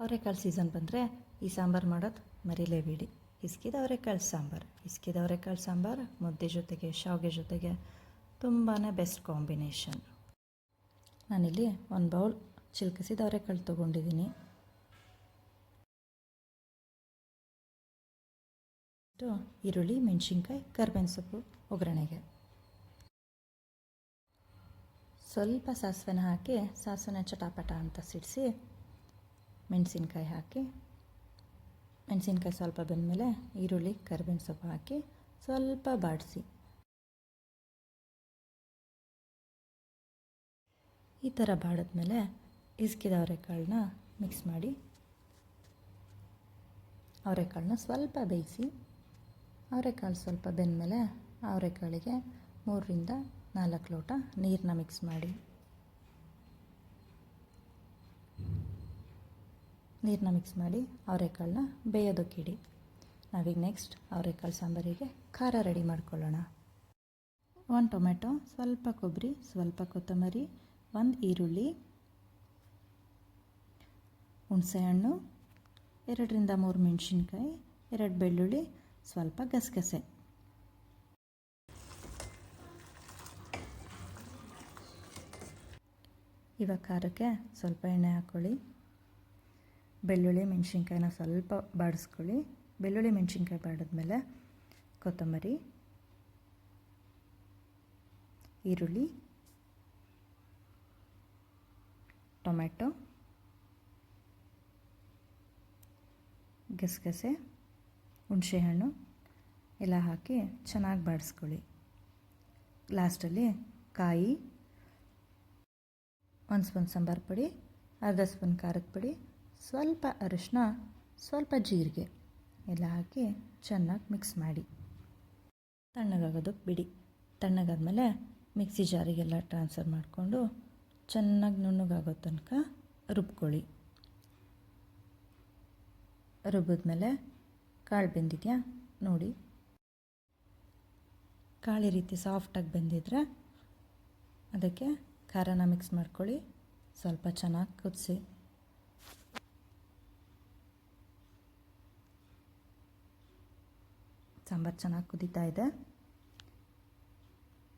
ಅವರೆಕಾಳು ಸೀಸನ್ ಬಂದರೆ ಈ ಸಾಂಬಾರು ಮಾಡೋದು ಮರಿಲೇಬೇಡಿ. ಹಿಸ್ಕಿದ ಅವರೆಕಾಳು ಸಾಂಬಾರು. ಹಿಸ್ಕಿದ ಅವರೆಕಾಳು ಸಾಂಬಾರು ಮುದ್ದೆ ಜೊತೆಗೆ, ಶಾವಿಗೆ ಜೊತೆಗೆ ತುಂಬಾ ಬೆಸ್ಟ್ ಕಾಂಬಿನೇಷನ್. ನಾನಿಲ್ಲಿ ಒಂದು ಬೌಲ್ ಚಿಲ್ಕಿಸಿದ ಅವರೆಕಾಳು ತೊಗೊಂಡಿದ್ದೀನಿ. ಈರುಳ್ಳಿ, ಮೆಣಸಿನ್ಕಾಯಿ, ಕರಿಬೇವಿನ ಸೊಪ್ಪು ಒಗ್ಗರಣೆಗೆ. ಸ್ವಲ್ಪ ಸಾಸಿವೆನ ಹಾಕಿ, ಸಾಸಿವೆನ ಚಟಾಪಟ ಅಂತ ಸಿಡಿಸಿ ಮೆಣಸಿನ್ಕಾಯಿ ಹಾಕಿ, ಮೆಣಸಿನ್ಕಾಯಿ ಸ್ವಲ್ಪ ಬೆಂದಮೇಲೆ ಈರುಳ್ಳಿ, ಕರಿಬೇವಿನ ಸೊಪ್ಪು ಹಾಕಿ ಸ್ವಲ್ಪ ಬಾಡಿಸಿ. ಈ ಥರ ಬಾಡಿದ್ಮೇಲೆ ಹಿಸ್ಕಿದ ಅವರೆಕಾಳನ್ನ ಮಿಕ್ಸ್ ಮಾಡಿ, ಅವರೆಕಾಳನ್ನ ಸ್ವಲ್ಪ ಬೇಯಿಸಿ, ಅವರೆಕಾಳು ಸ್ವಲ್ಪ ಬೆಂದಮೇಲೆ ಅವರೆಕಾಳಿಗೆ 3ರಿಂದ 4 ಲೋಟ ನೀರನ್ನ ಮಿಕ್ಸ್ ಮಾಡಿ, ಅವರೆಕಾಳನ್ನ ಬೇಯೋದಕ್ಕಿಡಿ. ನಾವೀಗ ನೆಕ್ಸ್ಟ್ ಅವರೆಕಾಳು ಸಾಂಬಾರಿಗೆ ಖಾರ ರೆಡಿ ಮಾಡ್ಕೊಳ್ಳೋಣ. 1 ಟೊಮೆಟೊ, ಸ್ವಲ್ಪ ಕೊಬ್ಬರಿ, ಸ್ವಲ್ಪ ಕೊತ್ತಂಬರಿ, 1 ಈರುಳ್ಳಿ, ಹುಣಸೆಹಣ್ಣು, 2ರಿಂದ 3 ಮೆಣಸಿನ್ಕಾಯಿ, 2 ಬೆಳ್ಳುಳ್ಳಿ, ಸ್ವಲ್ಪ ಗಸಗಸೆ. ಇವಾಗ ಖಾರಕ್ಕೆ ಸ್ವಲ್ಪ ಎಣ್ಣೆ ಹಾಕ್ಕೊಳ್ಳಿ. ಬೆಳ್ಳುಳ್ಳಿ ಮೆಣಸಿನ್ಕಾಯಿನ ಸ್ವಲ್ಪ ಬಾಡಿಸ್ಕೊಳ್ಳಿ. ಬೆಳ್ಳುಳ್ಳಿ ಮೆಣಸಿನ್ಕಾಯಿ ಬಾಡಿದ್ಮೇಲೆ ಕೊತ್ತಂಬರಿ, ಈರುಳ್ಳಿ, ಟೊಮೆಟೊ, ಗಸಗಸೆ, ಹುಣಸೆಹಣ್ಣು ಎಲ್ಲ ಹಾಕಿ ಚೆನ್ನಾಗಿ ಬಾಡಿಸ್ಕೊಳ್ಳಿ. ಲಾಸ್ಟಲ್ಲಿ ಕಾಯಿ, 1 ಸ್ಪೂನ್ ಸಾಂಬಾರು ಪುಡಿ, ಅರ್ಧ ಸ್ಪೂನ್ ಖಾರದ ಪುಡಿ, ಸ್ವಲ್ಪ ಅರಿಶಿನ, ಸ್ವಲ್ಪ ಜೀರಿಗೆ ಎಲ್ಲ ಹಾಕಿ ಚೆನ್ನಾಗಿ ಮಿಕ್ಸ್ ಮಾಡಿ ತಣ್ಣಗಾಗೋದಕ್ಕೆ ಬಿಡಿ. ತಣ್ಣಗಾದ್ಮೇಲೆ ಮಿಕ್ಸಿ ಜಾರಿಗೆಲ್ಲ ಟ್ರಾನ್ಸ್ಫರ್ ಮಾಡಿಕೊಂಡು ಚೆನ್ನಾಗಿ ನುಣ್ಣಗಾಗೋ ತನಕ ರುಬ್ಕೊಳ್ಳಿ. ರುಬ್ಬಿದ್ಮೇಲೆ ಕಾಳು ಬೆಂದಿದೆಯಾ ನೋಡಿ. ಕಾಳು ಈ ರೀತಿ ಸಾಫ್ಟಾಗಿ ಬೆಂದಿದ್ರೆ ಅದಕ್ಕೆ ಖಾರನ ಮಿಕ್ಸ್ ಮಾಡ್ಕೊಳ್ಳಿ. ಸ್ವಲ್ಪ ಚೆನ್ನಾಗಿ ಕುದಿಸಿ. ಸಾಂಬಾರು ಚೆನ್ನಾಗಿ ಕುದೀತಾ ಇದೆ.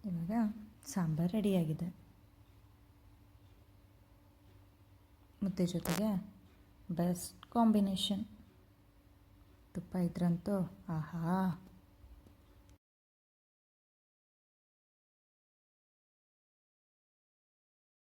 ಇವಾಗ ಸಾಂಬಾರು ರೆಡಿಯಾಗಿದೆ. ಮುದ್ದೆ ಜೊತೆಗೆ ಬೆಸ್ಟ್ ಕಾಂಬಿನೇಷನ್. ತುಪ್ಪ ಇದ್ರಂತೂ ಆಹಾ.